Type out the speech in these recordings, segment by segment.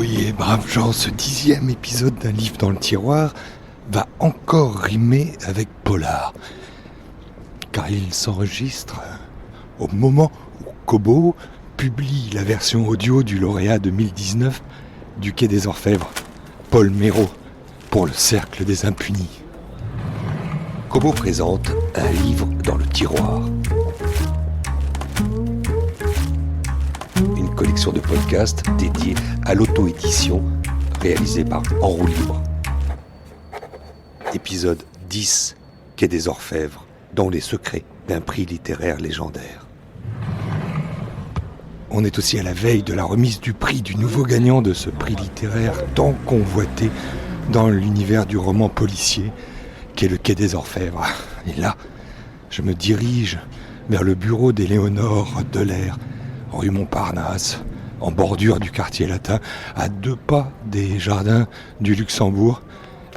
oui, braves gens, ce 10e épisode d'un livre dans le tiroir va encore rimer avec polar. Car il s'enregistre au moment où Kobo publie la version audio du lauréat 2019 du Quai des Orfèvres, Paul Méreau, pour le Cercle des Impunis. Kobo présente un livre dans le tiroir. Une collection de podcasts dédiés à l'auto-édition, réalisée par En Roue Libre. Épisode 10, Quai des Orfèvres, dans les secrets d'un prix littéraire légendaire. On est aussi à la veille de la remise du prix du nouveau gagnant de ce prix littéraire tant convoité dans l'univers du roman policier, qu'est le Quai des Orfèvres. Et là, je me dirige vers le bureau d'Éléonore Delair, rue Montparnasse, en bordure du quartier latin, à 2 pas des jardins du Luxembourg.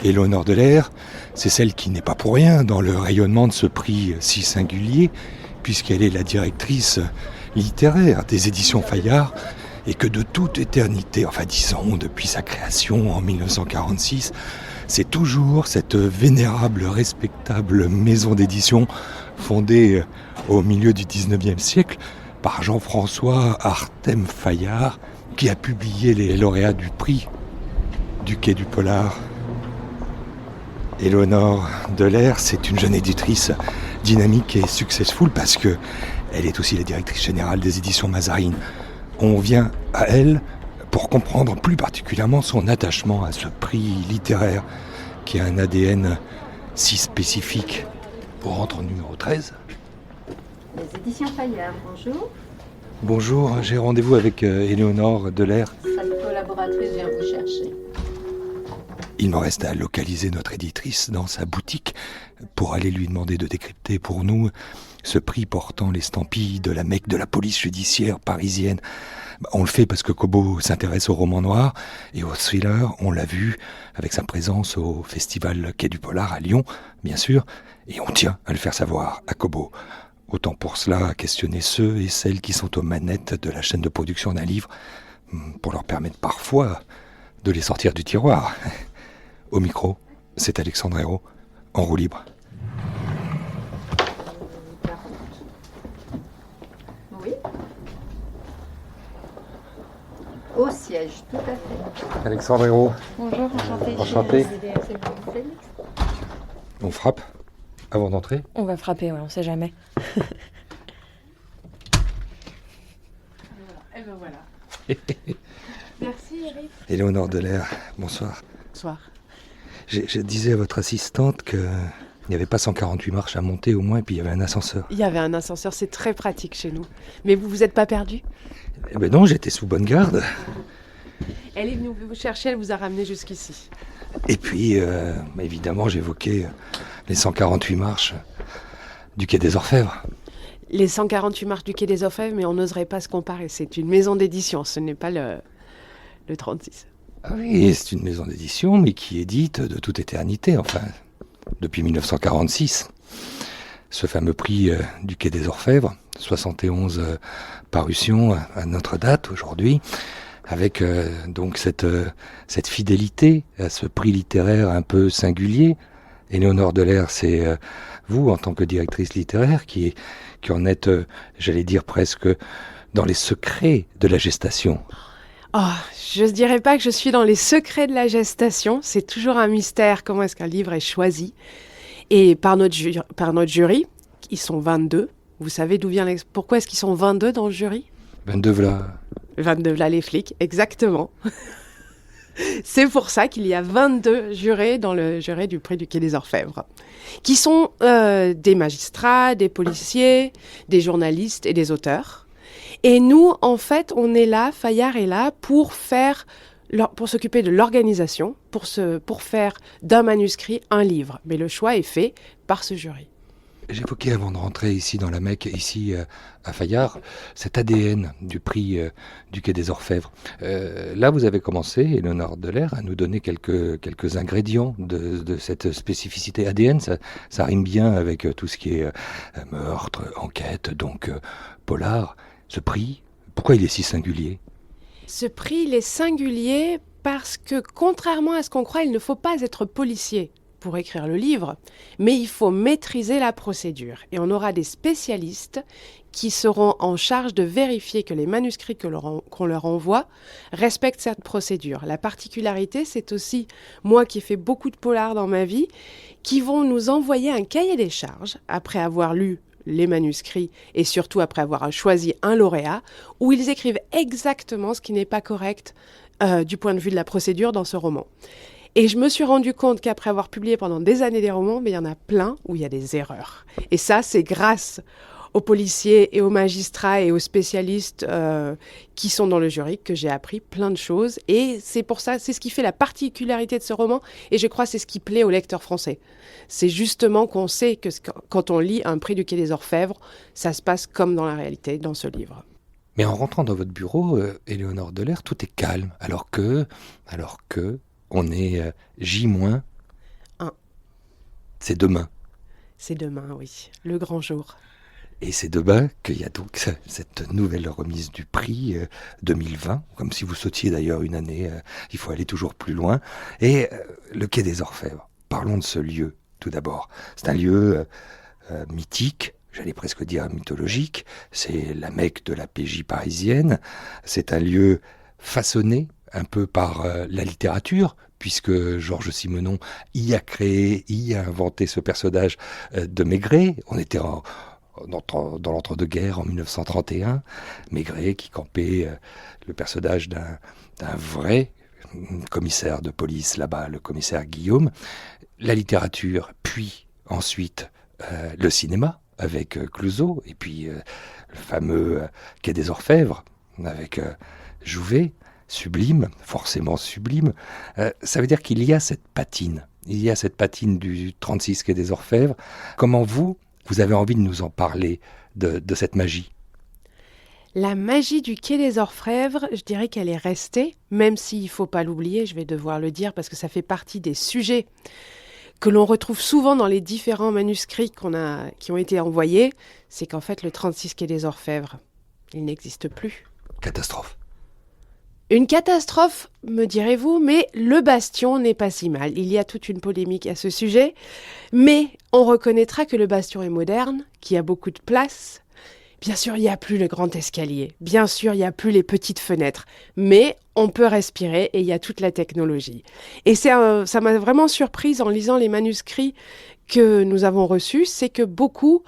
Éléonore Delair, c'est celle qui n'est pas pour rien dans le rayonnement de ce prix si singulier, puisqu'elle est la directrice littéraire des éditions Fayard, et que de toute éternité, enfin disons depuis sa création en 1946, c'est toujours cette vénérable, respectable maison d'édition fondée au milieu du 19e siècle par Jean-François Artem Fayard qui a publié les lauréats du prix du Quai du Polar. Éléonore Delair, c'est une jeune éditrice dynamique et successful parce que elle est aussi la directrice générale des éditions Mazarine. On vient à elle pour comprendre plus particulièrement son attachement à ce prix littéraire qui a un ADN si spécifique. Pour rentrer au numéro 13. Les éditions Fayard, bonjour. Bonjour, j'ai rendez-vous avec Éléonore Delair. Sa collaboratrice vient vous chercher. Il me reste à localiser notre éditrice dans sa boutique pour aller lui demander de décrypter pour nous ce prix portant l'estampille de la Mecque de la police judiciaire parisienne. On le fait parce que Kobo s'intéresse au roman noir et au thriller, on l'a vu avec sa présence au festival Quai du Polar à Lyon, bien sûr, et on tient à le faire savoir à Kobo. Autant pour cela questionner ceux et celles qui sont aux manettes de la chaîne de production d'un livre, pour leur permettre parfois de les sortir du tiroir. Au micro, c'est Alexandre Hérault, En Roue Libre. Oui. Au siège, tout à fait. Alexandre Hérault, Bonjour, enchanté. Enchanté. C'est bon, Félix. On frappe avant d'entrer. On va frapper, ouais, on sait jamais. Et ben voilà. Merci Eric. Éléonore Delair, bonsoir. Bonsoir. Je disais à votre assistante qu'il n'y avait pas 148 marches à monter au moins, et puis il y avait un ascenseur. Il y avait un ascenseur, c'est très pratique chez nous. Mais vous n'êtes pas perdu? Eh ben non, j'étais sous bonne garde. Elle est venue vous chercher, elle vous a ramené jusqu'ici. Et puis, évidemment, j'évoquais les 148 marches du Quai des Orfèvres. Les 148 marches du Quai des Orfèvres, mais on n'oserait pas se comparer. C'est une maison d'édition, ce n'est pas le 36. Ah oui, c'est une maison d'édition, mais qui édite de toute éternité, enfin, depuis 1946. Ce fameux prix du Quai des Orfèvres, 71 parutions à notre date aujourd'hui, avec donc cette fidélité à ce prix littéraire un peu singulier. Éléonore Delair, c'est vous, en tant que directrice littéraire, qui en êtes, j'allais dire presque, dans les secrets de la gestation. Oh, je ne dirais pas que je suis dans les secrets de la gestation. C'est toujours un mystère comment est-ce qu'un livre est choisi. Et par notre jury, ils sont 22. Vous savez d'où vient pourquoi est-ce qu'ils sont 22 dans le jury? 22 v'là. 22 v'là les flics, exactement. C'est pour ça qu'il y a 22 jurés dans le jury du prix du Quai des Orfèvres, qui sont des magistrats, des policiers, des journalistes et des auteurs. Et nous, en fait, on est là, Fayard est là pour s'occuper de l'organisation, pour faire d'un manuscrit un livre. Mais le choix est fait par ce jury. J'évoquais avant de rentrer ici dans la Mecque, ici à Fayard, cet ADN du prix du Quai des Orfèvres. Là, vous avez commencé, Éléonore Delair, à nous donner quelques ingrédients de cette spécificité. ADN, ça rime bien avec tout ce qui est meurtre, enquête, donc polar. Ce prix, pourquoi il est si singulier? Ce prix, il est singulier parce que, contrairement à ce qu'on croit, il ne faut pas être policier pour écrire le livre, mais il faut maîtriser la procédure. Et on aura des spécialistes qui seront en charge de vérifier que les manuscrits qu'on leur envoie respectent cette procédure. La particularité, c'est aussi, moi qui ai fait beaucoup de polars dans ma vie, qui vont nous envoyer un cahier des charges après avoir lu les manuscrits et surtout après avoir choisi un lauréat, où ils écrivent exactement ce qui n'est pas correct du point de vue de la procédure dans ce roman. Et je me suis rendu compte qu'après avoir publié pendant des années des romans, mais il y en a plein où il y a des erreurs. Et ça, c'est grâce aux policiers et aux magistrats et aux spécialistes qui sont dans le jury que j'ai appris plein de choses. Et c'est pour ça, c'est ce qui fait la particularité de ce roman. Et je crois que c'est ce qui plaît aux lecteurs français. C'est justement qu'on sait que quand on lit un prix du Quai des Orfèvres, ça se passe comme dans la réalité, dans ce livre. Mais en rentrant dans votre bureau, Éléonore Delair, tout est calme, alors que on est J-1. C'est demain. C'est demain, oui, le grand jour. Et c'est demain qu'il y a donc cette nouvelle remise du prix 2020, comme si vous sautiez d'ailleurs une année, il faut aller toujours plus loin. Et le Quai des Orfèvres, parlons de ce lieu tout d'abord. C'est un lieu mythique, j'allais presque dire mythologique, c'est la Mecque de la PJ parisienne, c'est un lieu façonné un peu par la littérature, puisque Georges Simenon y a inventé ce personnage de Maigret. On était dans l'entre-deux-guerres en 1931, Maigret qui campait le personnage d'un vrai commissaire de police là-bas, le commissaire Guillaume. La littérature, puis ensuite le cinéma avec Clouzot, et puis le fameux Quai des Orfèvres avec Jouvet, sublime, forcément sublime. Ça veut dire qu'il y a cette patine. Il y a cette patine du 36 Quai des Orfèvres. Comment vous avez envie de nous en parler, de cette magie? La magie du Quai des Orfèvres, je dirais qu'elle est restée, même s'il ne faut pas l'oublier, je vais devoir le dire parce que ça fait partie des sujets que l'on retrouve souvent dans les différents manuscrits qui ont été envoyés, c'est qu'en fait le 36 Quai des Orfèvres, il n'existe plus. Catastrophe. Une catastrophe, me direz-vous, mais le Bastion n'est pas si mal. Il y a toute une polémique à ce sujet, mais on reconnaîtra que le Bastion est moderne, qu'il y a beaucoup de place. Bien sûr, il n'y a plus le grand escalier. Bien sûr, il n'y a plus les petites fenêtres. Mais on peut respirer et il y a toute la technologie. Et ça m'a vraiment surprise en lisant les manuscrits que nous avons reçus, c'est que beaucoup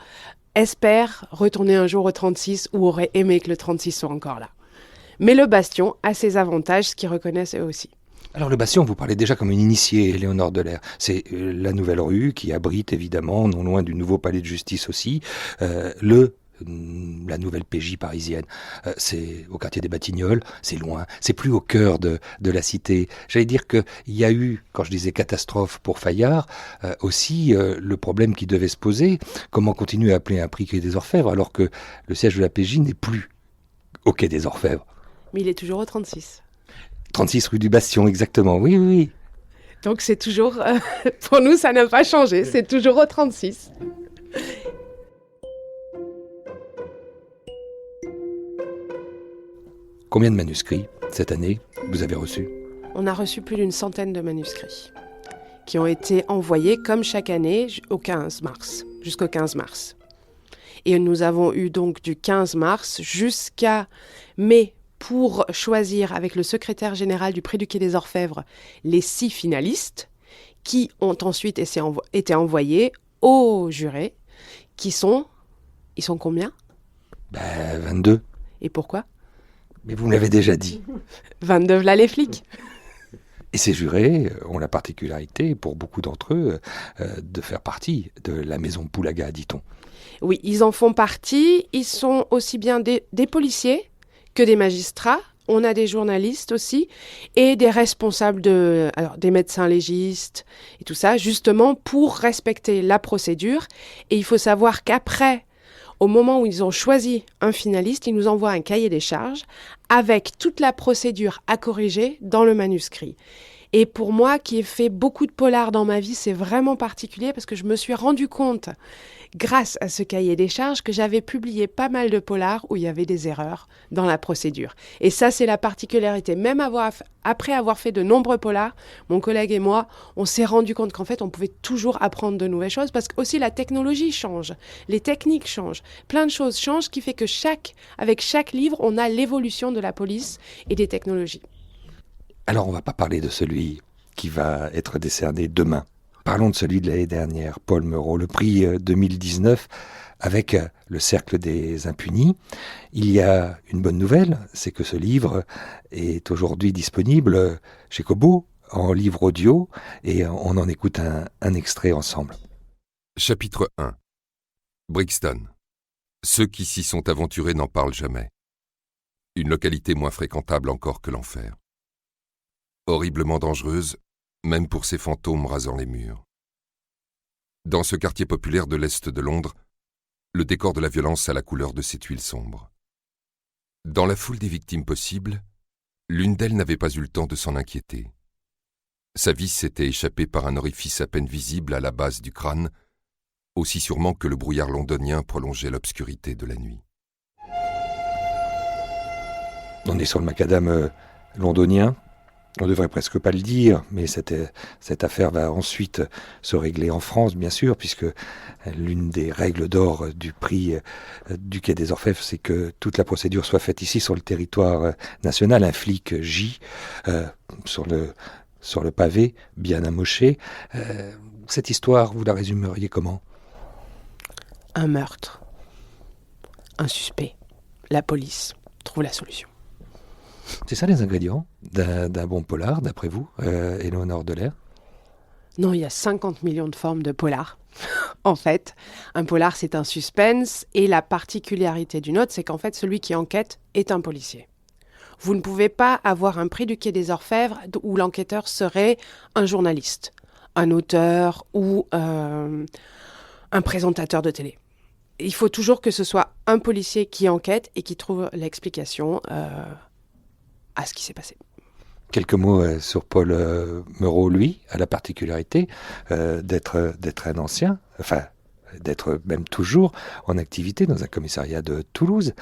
espèrent retourner un jour au 36 ou auraient aimé que le 36 soit encore là. Mais le Bastion a ses avantages, ce qu'ils reconnaissent eux aussi. Alors le Bastion, vous parlez déjà comme une initiée, Éléonore Delair. C'est la nouvelle rue qui abrite évidemment, non loin du nouveau palais de justice aussi, la nouvelle PJ parisienne. C'est au quartier des Batignolles, c'est loin, c'est plus au cœur de la cité. J'allais dire qu'il y a eu, quand je disais catastrophe pour Fayard, aussi le problème qui devait se poser, comment continuer à appeler un prix Quai des Orfèvres alors que le siège de la PJ n'est plus au Quai des Orfèvres. Mais il est toujours au 36. 36 rue du Bastion, exactement, oui. Donc c'est toujours, pour nous ça n'a pas changé, c'est toujours au 36. Combien de manuscrits cette année vous avez reçus? On a reçu plus d'une centaine de manuscrits qui ont été envoyés comme chaque année jusqu'au 15 mars. Et nous avons eu donc du 15 mars jusqu'à mai pour choisir avec le secrétaire général du prix du Quai des Orfèvres les 6 finalistes qui ont ensuite été envoyés aux jurés qui sont... Ils sont combien? 22. Et pourquoi? Mais vous me l'avez déjà dit. 22 là les flics. Et ces jurés ont la particularité, pour beaucoup d'entre eux, de faire partie de la maison Poulaga, dit-on. Oui, ils en font partie. Ils sont aussi bien des policiers que des magistrats. On a des journalistes aussi et des responsables des médecins légistes et tout ça, justement pour respecter la procédure. Et il faut savoir qu'après, au moment où ils ont choisi un finaliste, ils nous envoient un cahier des charges avec toute la procédure à corriger dans le manuscrit. Et pour moi, qui ai fait beaucoup de polars dans ma vie, c'est vraiment particulier parce que je me suis rendu compte, grâce à ce cahier des charges, que j'avais publié pas mal de polars où il y avait des erreurs dans la procédure. Et ça, c'est la particularité. Même après avoir fait de nombreux polars, mon collègue et moi, on s'est rendu compte qu'en fait, on pouvait toujours apprendre de nouvelles choses parce que aussi la technologie change, les techniques changent, plein de choses changent, ce qui fait que avec chaque livre, on a l'évolution de la police et des technologies. Alors on va pas parler de celui qui va être décerné demain. Parlons de celui de l'année dernière, Paul Meurot, le prix 2019 avec le Cercle des Impunis. Il y a une bonne nouvelle, c'est que ce livre est aujourd'hui disponible chez Kobo en livre audio et on en écoute un extrait ensemble. Chapitre 1. Brixton. Ceux qui s'y sont aventurés n'en parlent jamais. Une localité moins fréquentable encore que l'enfer. Horriblement dangereuse, même pour ces fantômes rasant les murs. Dans ce quartier populaire de l'Est de Londres, le décor de la violence a la couleur de ces tuiles sombres. Dans la foule des victimes possibles, l'une d'elles n'avait pas eu le temps de s'en inquiéter. Sa vis s'était échappée par un orifice à peine visible à la base du crâne, aussi sûrement que le brouillard londonien prolongeait l'obscurité de la nuit. On est sur le macadam londonien. On devrait presque pas le dire, mais cette affaire va ensuite se régler en France, bien sûr, puisque l'une des règles d'or du prix du Quai des Orfèvres, c'est que toute la procédure soit faite ici sur le territoire national. Un flic J sur le pavé, bien amoché. Cette histoire, vous la résumeriez comment ? Un meurtre, un suspect, la police trouve la solution. C'est ça les ingrédients d'un bon polar, d'après vous, Éléonore Delair ? Non, il y a 50 millions de formes de polar. En fait, un polar, c'est un suspense. Et la particularité d'une autre, c'est qu'en fait, celui qui enquête est un policier. Vous ne pouvez pas avoir un prix du Quai des Orfèvres où l'enquêteur serait un journaliste, un auteur ou un présentateur de télé. Il faut toujours que ce soit un policier qui enquête et qui trouve l'explication à ce qui s'est passé. Quelques mots sur Paul Meurot, lui, a la particularité d'être un ancien, enfin d'être même toujours en activité dans un commissariat de Toulouse.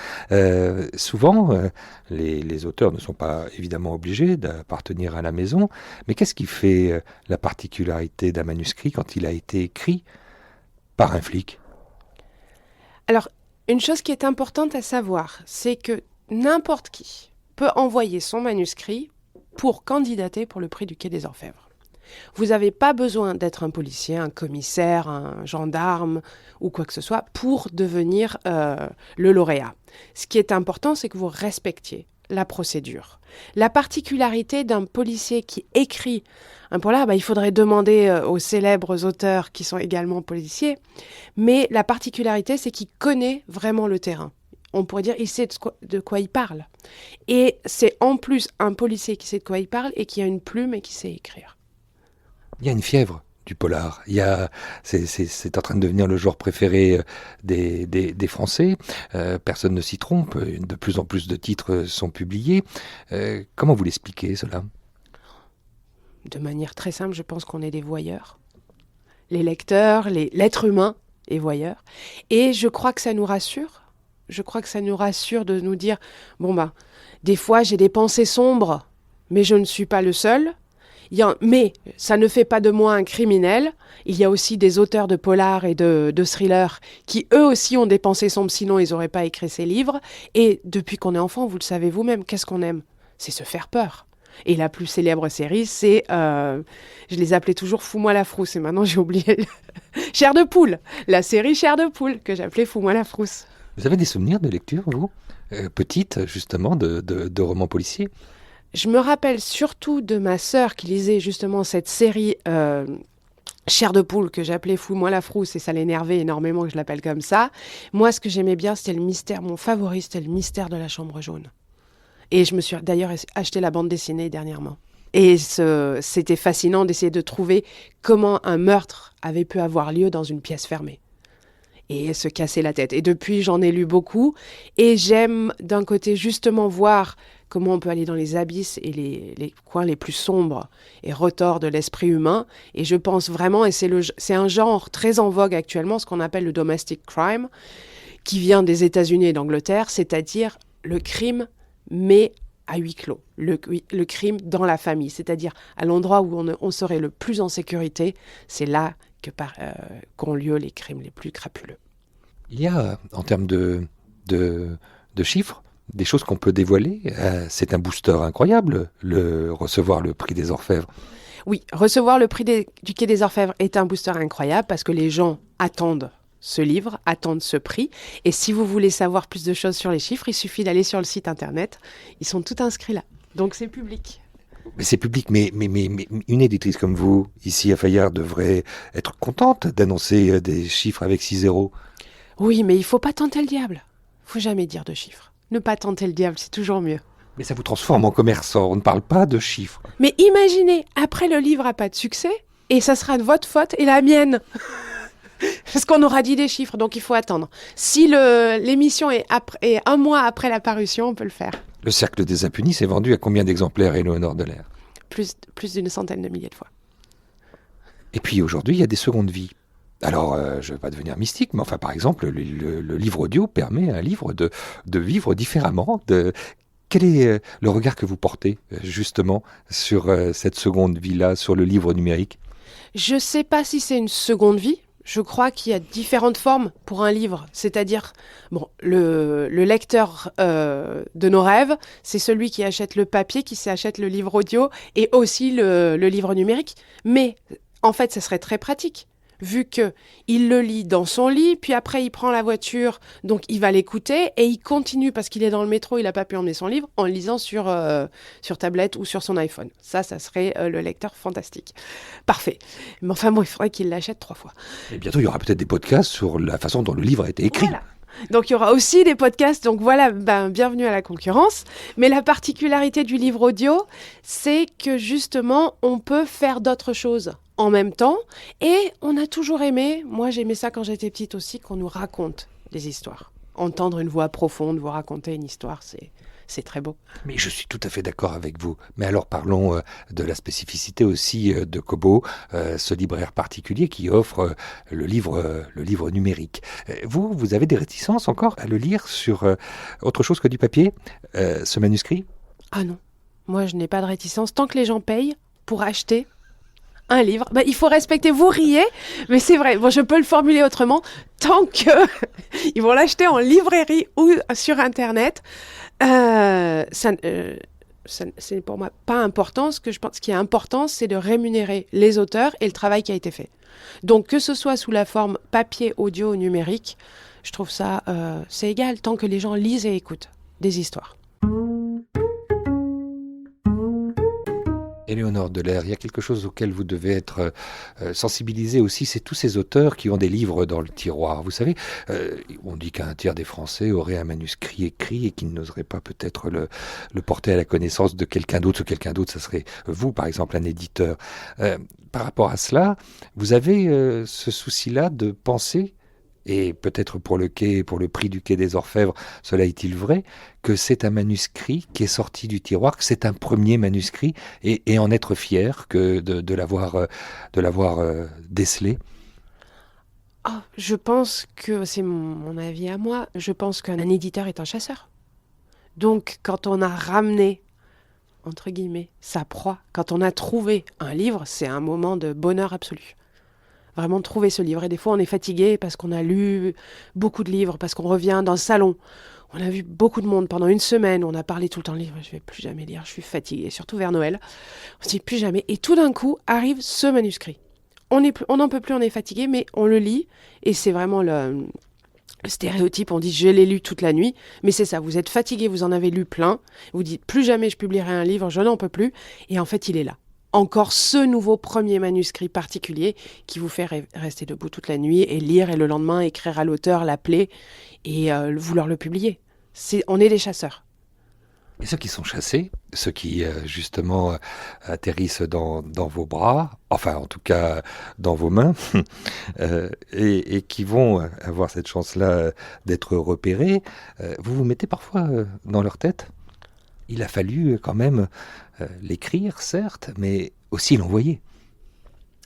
Souvent, les auteurs ne sont pas évidemment obligés d'appartenir à la maison, mais qu'est-ce qui fait la particularité d'un manuscrit quand il a été écrit par un flic ? Alors, une chose qui est importante à savoir, c'est que n'importe qui peut envoyer son manuscrit pour candidater pour le prix du Quai des Orfèvres. Vous n'avez pas besoin d'être un policier, un commissaire, un gendarme ou quoi que ce soit pour devenir le lauréat. Ce qui est important, c'est que vous respectiez la procédure. La particularité d'un policier qui écrit un polar, il faudrait demander aux célèbres auteurs qui sont également policiers, mais la particularité, c'est qu'il connaît vraiment le terrain. On pourrait dire qu'il sait de quoi il parle. Et c'est en plus un policier qui sait de quoi il parle et qui a une plume et qui sait écrire. Il y a une fièvre du polar. C'est en train de devenir le genre préféré des Français. Personne ne s'y trompe. De plus en plus de titres sont publiés. Comment vous l'expliquez, cela ? De manière très simple, je pense qu'on est des voyeurs. Les lecteurs, l'être humain est voyeur. Et je crois que ça nous rassure. Je crois que ça nous rassure de nous dire, des fois j'ai des pensées sombres, mais je ne suis pas le seul. Mais ça ne fait pas de moi un criminel. Il y a aussi des auteurs de polars et de thrillers qui eux aussi ont des pensées sombres, sinon ils n'auraient pas écrit ces livres. Et depuis qu'on est enfant, vous le savez vous-même, qu'est-ce qu'on aime ? C'est se faire peur. Et la plus célèbre série, c'est, je les appelais toujours Fous-moi la frousse, et maintenant j'ai oublié Chair de poule, la série Chair de poule, que j'appelais Fous-moi la frousse. Vous avez des souvenirs de lecture, vous ? Petite, justement, de romans policiers ? Je me rappelle surtout de ma sœur qui lisait justement cette série Chair de poule que j'appelais Fous-moi la frousse, et ça l'énervait énormément que je l'appelle comme ça. Moi, ce que j'aimais bien, c'était le mystère. Mon favori, c'était le mystère de la chambre jaune. Et je me suis d'ailleurs acheté la bande dessinée dernièrement. Et c'était fascinant d'essayer de trouver comment un meurtre avait pu avoir lieu dans une pièce fermée. et se casser la tête. Et depuis, j'en ai lu beaucoup. Et j'aime d'un côté justement voir comment on peut aller dans les abysses et les coins les plus sombres et retors de l'esprit humain. Et je pense vraiment, et c'est un genre très en vogue actuellement, ce qu'on appelle le domestic crime, qui vient des États-Unis et d'Angleterre, c'est-à-dire le crime, mais à huis clos. Le crime dans la famille, c'est-à-dire à l'endroit où on serait le plus en sécurité, c'est là qu'ont lieu les crimes les plus crapuleux. Il y a, en termes de chiffres, des choses qu'on peut dévoiler. C'est un booster incroyable, recevoir le prix des Orfèvres. Oui, recevoir le prix du Quai des Orfèvres est un booster incroyable parce que les gens attendent ce livre, attendent ce prix. Et si vous voulez savoir plus de choses sur les chiffres, il suffit d'aller sur le site internet. Ils sont tous inscrits là. Donc c'est public. Mais c'est public, mais une éditrice comme vous, ici à Fayard, devrait être contente d'annoncer des chiffres avec 6 zéros. Oui, mais il faut pas tenter le diable. Faut jamais dire de chiffres. Ne pas tenter le diable, c'est toujours mieux. Mais ça vous transforme en commerçant, on ne parle pas de chiffres. Mais imaginez, après le livre n'a pas de succès, et ça sera de votre faute et la mienne. Parce qu'on aura dit des chiffres, donc il faut attendre. Si l'émission est un mois après la parution, on peut le faire. Le Cercle des Impunis s'est vendu à combien d'exemplaires, Éléonore Delair ? Plus d'une centaine de milliers de fois. Et puis aujourd'hui, il y a des secondes vies. Alors, je ne veux pas devenir mystique, mais enfin, par exemple, le livre audio permet à un livre de vivre différemment. Quel est le regard que vous portez, justement, sur cette seconde vie-là, sur le livre numérique ? Je ne sais pas si c'est une seconde vie. Je crois qu'il y a différentes formes pour un livre. C'est-à-dire, le lecteur de nos rêves, c'est celui qui achète le papier, qui s'achète le livre audio et aussi le livre numérique. Mais en fait, ça serait très pratique, vu qu'il le lit dans son lit, puis après il prend la voiture, donc il va l'écouter, et il continue, parce qu'il est dans le métro, il n'a pas pu emmener son livre, en le lisant sur tablette ou sur son iPhone. Ça serait le lecteur fantastique. Parfait. Mais enfin bon, il faudrait qu'il l'achète 3 fois. Et bientôt, il y aura peut-être des podcasts sur la façon dont le livre a été écrit. Voilà. Donc il y aura aussi des podcasts, donc voilà, bienvenue à la concurrence. Mais la particularité du livre audio, c'est que justement, on peut faire d'autres choses en même temps. Et on a toujours aimé, moi j'aimais ça quand j'étais petite aussi, qu'on nous raconte des histoires. Entendre une voix profonde, vous raconter une histoire, c'est très beau. Mais je suis tout à fait d'accord avec vous. Mais alors parlons de la spécificité aussi de Kobo, ce libraire particulier qui offre le livre numérique. Vous avez des réticences encore à le lire sur autre chose que du papier, ce manuscrit ? Ah non, moi je n'ai pas de réticence. Tant que les gens payent pour acheter un livre, il faut respecter, vous riez, mais c'est vrai, je peux le formuler autrement, tant qu'ils vont l'acheter en librairie ou sur Internet, c'est pour moi pas important. Ce qui est important, c'est de rémunérer les auteurs et le travail qui a été fait. Donc que ce soit sous la forme papier, audio ou numérique, je trouve ça, c'est égal, tant que les gens lisent et écoutent des histoires. Éléonore Delair, il y a quelque chose auquel vous devez être sensibilisé aussi, c'est tous ces auteurs qui ont des livres dans le tiroir. Vous savez, on dit qu'un tiers des Français auraient un manuscrit écrit et qu'ils n'oseraient pas peut-être le porter à la connaissance de quelqu'un d'autre. Ce quelqu'un d'autre, ça serait vous, par exemple, un éditeur. Par rapport à cela, vous avez ce souci-là de penser, et peut-être pour le prix du Quai des Orfèvres, cela est-il vrai, que c'est un manuscrit qui est sorti du tiroir, que c'est un premier manuscrit, et en être fier que de l'avoir décelé. Je pense que, c'est mon avis à moi, je pense qu'un éditeur est un chasseur. Donc, quand on a ramené, entre guillemets, sa proie, quand on a trouvé un livre, c'est un moment de bonheur absolu. Vraiment trouver ce livre. Et des fois, on est fatigué parce qu'on a lu beaucoup de livres, parce qu'on revient dans le salon. On a vu beaucoup de monde pendant une semaine. On a parlé tout le temps de livres. Je ne vais plus jamais lire. Je suis fatiguée, surtout vers Noël. On se dit plus jamais. Et tout d'un coup, arrive ce manuscrit. On n'en peut plus, on est fatigué, mais on le lit. Et c'est vraiment le stéréotype. On dit, je l'ai lu toute la nuit. Mais c'est ça, vous êtes fatigué, vous en avez lu plein. Vous dites, plus jamais je publierai un livre, je n'en peux plus. Et en fait, il est là. Encore ce nouveau premier manuscrit particulier qui vous fait rester debout toute la nuit et lire, et le lendemain écrire à l'auteur, l'appeler et vouloir le publier. On est des chasseurs. Et ceux qui sont chassés, ceux qui justement atterrissent dans vos bras, enfin en tout cas dans vos mains, et qui vont avoir cette chance-là d'être repérés, vous vous mettez parfois dans leur tête. Il a fallu quand même l'écrire, certes, mais aussi l'envoyer.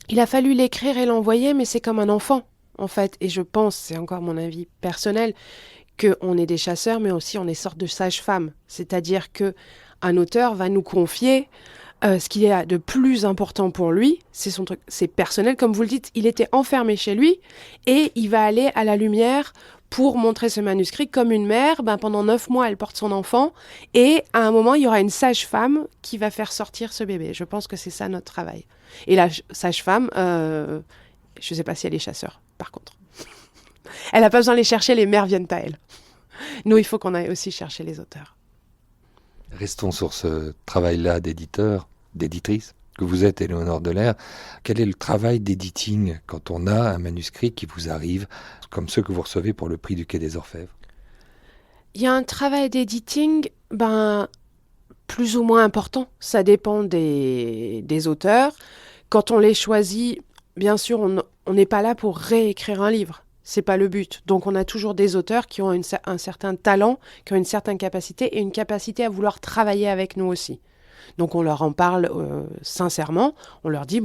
Il a fallu l'écrire et l'envoyer, mais c'est comme un enfant, en fait. Et je pense, c'est encore mon avis personnel, qu'on est des chasseurs, mais aussi on est sorte de sage-femme. C'est-à-dire qu'un auteur va nous confier ce qu'il y a de plus important pour lui, c'est son truc, c'est personnel, comme vous le dites, il était enfermé chez lui, et il va aller à la lumière pour montrer ce manuscrit comme une mère. Pendant 9 mois, elle porte son enfant, et à un moment, il y aura une sage-femme qui va faire sortir ce bébé. Je pense que c'est ça notre travail. Et la sage-femme, je ne sais pas si elle est chasseur, par contre. Elle n'a pas besoin de les chercher, les mères viennent à elle. Nous, il faut qu'on aille aussi chercher les auteurs. Restons sur ce travail-là d'éditeur, d'éditrice, que vous êtes, Éléonore Delair. Quel est le travail d'editing quand on a un manuscrit qui vous arrive, comme ceux que vous recevez pour le prix du Quai des Orfèvres? Il y a un travail d'editing, plus ou moins important. Ça dépend des auteurs. Quand on les choisit, bien sûr, on n'est pas là pour réécrire un livre. C'est pas le but. Donc on a toujours des auteurs qui ont un certain talent, qui ont une certaine capacité et une capacité à vouloir travailler avec nous aussi. Donc on leur en parle sincèrement. On leur dit,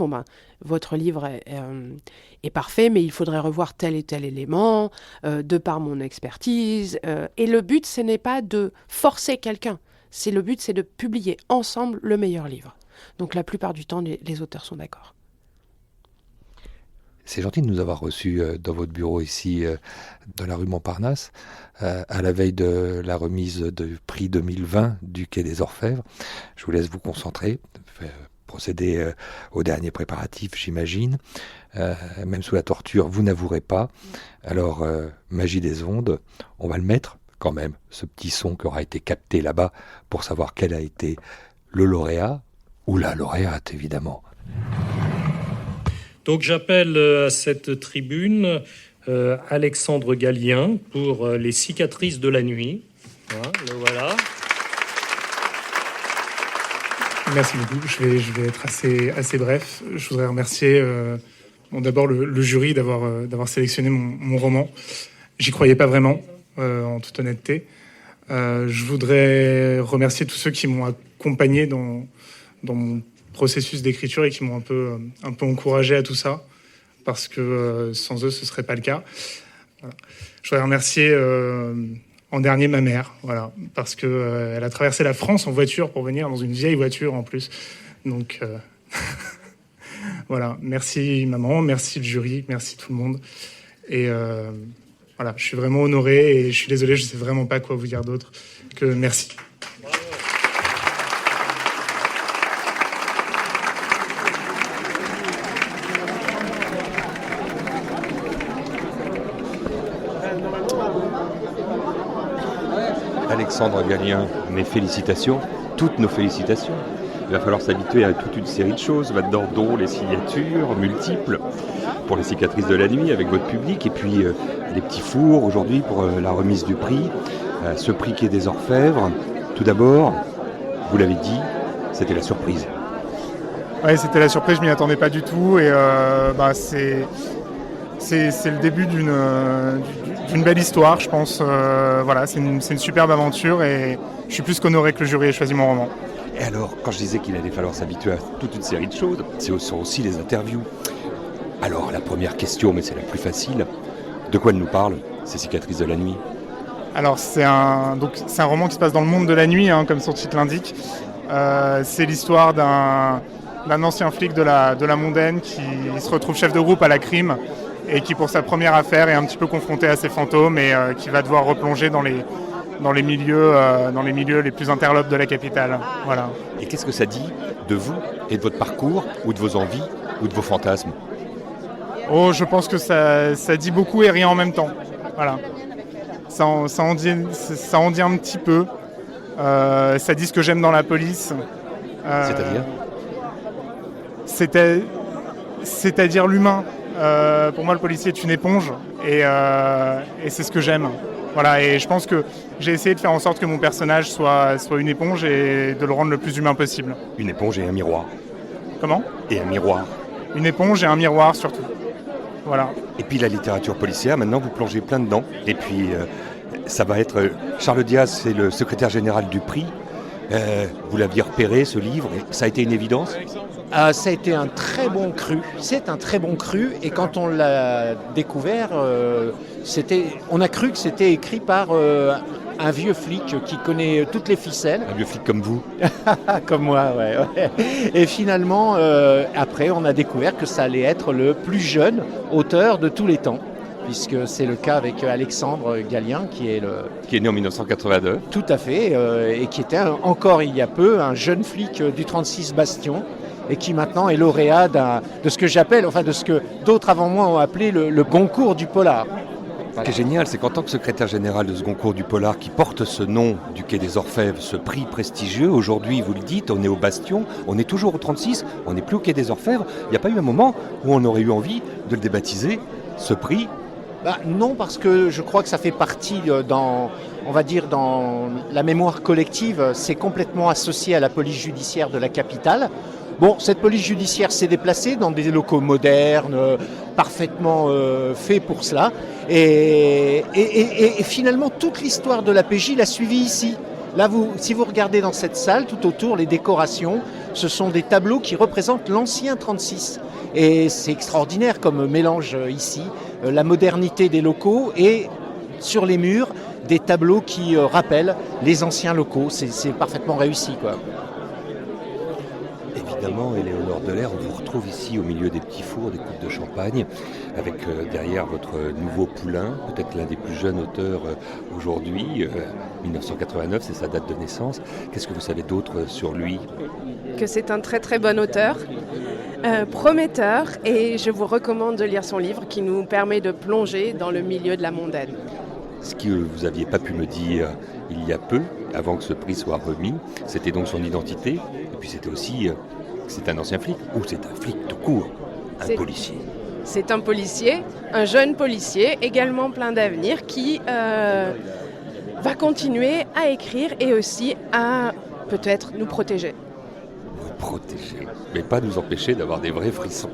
votre livre est parfait, mais il faudrait revoir tel et tel élément, de par mon expertise. Et le but, ce n'est pas de forcer quelqu'un. Le but, c'est de publier ensemble le meilleur livre. Donc la plupart du temps, les auteurs sont d'accord. C'est gentil de nous avoir reçus dans votre bureau ici, dans la rue Montparnasse, à la veille de la remise du prix 2020 du Quai des Orfèvres. Je vous laisse vous concentrer, procéder aux derniers préparatifs, j'imagine. Même sous la torture, vous n'avouerez pas. Alors, magie des ondes, on va le mettre quand même, ce petit son qui aura été capté là-bas pour savoir quel a été le lauréat, ou la lauréate, évidemment. Donc j'appelle à cette tribune Alexandre Gallien pour Les cicatrices de la nuit. Le voilà. Merci beaucoup. Je vais être assez bref. Je voudrais remercier d'abord le jury d'avoir sélectionné mon roman. J'y croyais pas vraiment, en toute honnêteté. Je voudrais remercier tous ceux qui m'ont accompagné dans mon processus d'écriture et qui m'ont un peu encouragé à tout ça, parce que sans eux, ce serait pas le cas. Voilà. Je voudrais remercier en dernier ma mère, parce que elle a traversé la France en voiture pour venir, dans une vieille voiture en plus. Donc voilà, merci maman, merci le jury, merci tout le monde. Et je suis vraiment honoré et je suis désolé, je sais vraiment pas quoi vous dire d'autre que merci. Alexandre Gallien, mes félicitations, toutes nos félicitations. Il va falloir s'habituer à toute une série de choses là-dedans, dont les signatures multiples pour les cicatrices de la nuit avec votre public, et puis les petits fours aujourd'hui pour la remise du prix, ce prix Quai des Orfèvres. Tout d'abord, vous l'avez dit, c'était la surprise. Oui, c'était la surprise, je m'y attendais pas du tout, et c'est le début d'une belle histoire, je pense. C'est une superbe aventure et je suis plus qu'honoré que le jury ait choisi mon roman. Et alors, quand je disais qu'il allait falloir s'habituer à toute une série de choses, ce sont aussi les interviews. Alors, la première question, mais c'est la plus facile, de quoi elle nous parle, ces cicatrices de la nuit? Alors, c'est un roman qui se passe dans le monde de la nuit, comme son titre l'indique. C'est l'histoire d'un ancien flic de la mondaine qui se retrouve chef de groupe à la crime et qui, pour sa première affaire, est un petit peu confronté à ses fantômes et qui va devoir replonger dans les milieux les plus interlopes de la capitale. Voilà. Et qu'est-ce que ça dit de vous et de votre parcours, ou de vos envies, ou de vos fantasmes? Oh, je pense que ça dit beaucoup et rien en même temps. Voilà. Ça en dit un petit peu. Ça dit ce que j'aime dans la police. C'est-à-dire l'humain. Pour moi, le policier est une éponge et c'est ce que j'aime. Voilà, et je pense que j'ai essayé de faire en sorte que mon personnage soit une éponge et de le rendre le plus humain possible. Une éponge et un miroir. Comment ? Et un miroir. Une éponge et un miroir surtout. Voilà. Et puis la littérature policière, maintenant vous plongez plein dedans. Et puis ça va être... Charles Diaz, c'est le secrétaire général du prix. Vous l'aviez repéré, ce livre, et ça a été une évidence ? Ça a été un très bon cru. C'est un très bon cru. Et quand on l'a découvert, on a cru que c'était écrit par un vieux flic qui connaît toutes les ficelles. Un vieux flic comme vous ? Comme moi, ouais. Et finalement, après, on a découvert que ça allait être le plus jeune auteur de tous les temps, puisque c'est le cas avec Alexandre Gallien, qui est né en 1982. Tout à fait, et qui était encore il y a peu un jeune flic du 36 Bastion, et qui maintenant est lauréat de ce que j'appelle, enfin de ce que d'autres avant moi ont appelé le Goncourt du polar. Ce qui est génial, c'est qu'en tant que secrétaire général de ce Goncourt du polar qui porte ce nom du Quai des Orfèvres, ce prix prestigieux, aujourd'hui, vous le dites, on est au Bastion, on est toujours au 36, on n'est plus au Quai des Orfèvres. Il n'y a pas eu un moment où on aurait eu envie de le débaptiser, ce prix ? Non, parce que je crois que ça fait partie dans la mémoire collective. C'est complètement associé à la police judiciaire de la capitale. Bon, cette police judiciaire s'est déplacée dans des locaux modernes, parfaitement faits pour cela. Et finalement, toute l'histoire de la PJ l'a suivi ici. Là, si vous regardez dans cette salle, tout autour, les décorations, ce sont des tableaux qui représentent l'ancien 36. Et c'est extraordinaire comme mélange ici, la modernité des locaux et sur les murs, des tableaux qui rappellent les anciens locaux. C'est parfaitement réussi, quoi. Évidemment, Éléonore Delaire, on vous retrouve ici au milieu des petits fours, des coupes de champagne, avec derrière votre nouveau poulain, peut-être l'un des plus jeunes auteurs aujourd'hui, 1989, c'est sa date de naissance. Qu'est-ce que vous savez d'autre sur lui ? Que c'est un très très bon auteur, prometteur, et je vous recommande de lire son livre qui nous permet de plonger dans le milieu de la mondaine. Ce que vous n'aviez pas pu me dire il y a peu, avant que ce prix soit remis, c'était donc son identité, et puis c'était aussi... c'est un ancien flic ou c'est un flic tout court, policier ? C'est un policier, un jeune policier, également plein d'avenir, qui va continuer à écrire et aussi à peut-être nous protéger. Vous protéger, mais pas nous empêcher d'avoir des vrais frissons.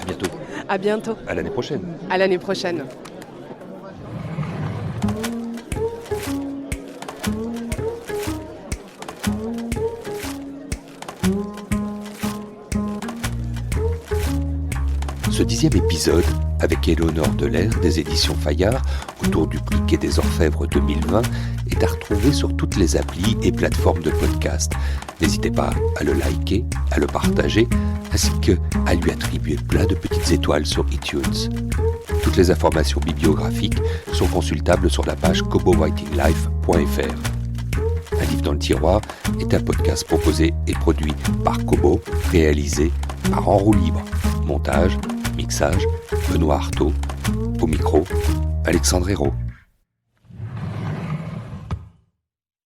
À bientôt. À bientôt. À l'année prochaine. À l'année prochaine. Ce 10e épisode, avec Éléonore Delaire des éditions Fayard, autour du prix Quai des Orfèvres 2020, est à retrouver sur toutes les applis et plateformes de podcast. N'hésitez pas à le liker, à le partager, ainsi qu'à lui attribuer plein de petites étoiles sur iTunes. Toutes les informations bibliographiques sont consultables sur la page kobowritinglife.fr. Un livre dans le tiroir est un podcast proposé et produit par Kobo, réalisé par En roue libre. Montage, mixage, Benoît Artaud. Au micro, Alexandre Hérault.